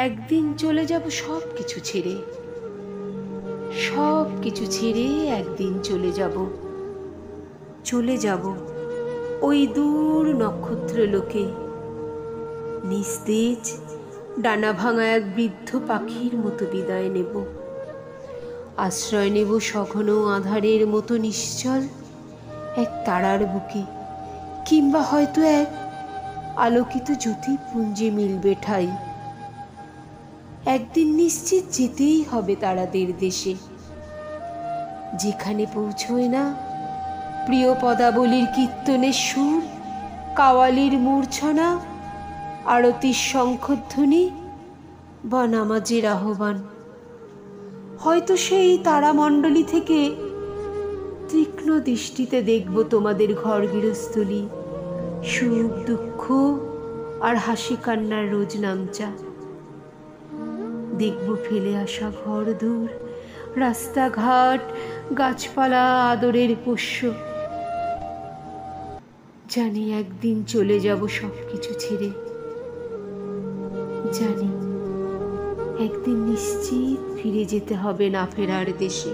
একদিন চলে যাব সব কিছু ছেড়ে, সব কিছু ছেড়ে একদিন চলে যাব, চলে যাব ওই দূর নক্ষত্র লোকে। নিস্তেজ ডানা ভাঙা এক বৃদ্ধ পাখির মতো বিদায় নেব, আশ্রয় নেব সঘন আঁধারের মতো নিশ্চল এক তারার বুকে, কিংবা হয়তো এক আলোকিত জ্যোতিপুঞ্জে মিলবে ঠাই। একদিন নিশ্চিত যেতেই হবে তারাদের দেশে, যেখানে পৌঁছয় না প্রিয় পদাবলীর কীর্তনের সুর, কাওয়ালির মূর্ছনা, আরতির শঙ্খধ্বনি বা নামাজের আহ্বান। হয়তো সেই তারামণ্ডলী থেকে তীক্ষ্ণ দৃষ্টিতে দেখব তোমাদের ঘর গৃহস্থলী, সুখ দুঃখ আর হাসি কান্নার রোজ নামচা। দেখব ফেলে আসা ঘর দূর, রাস্তাঘাট, গাছপালা, আদরের পোষ্য। জানি একদিন চলে যাব সব কিছু ছেড়ে, জানি একদিন নিশ্চিত ফিরে যেতে হবে না ফেরার দেশে।